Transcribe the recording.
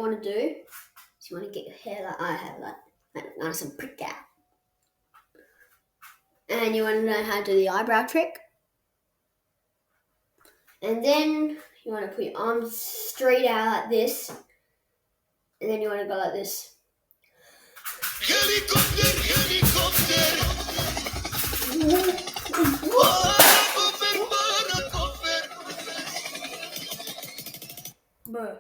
you want to do is you want to get your hair like I have, like nice and pricked out. And you want to learn how to do the eyebrow trick. And then you want to put your arms straight out like this. And then you want to go like this. Helicopter, helicopter. Bruh.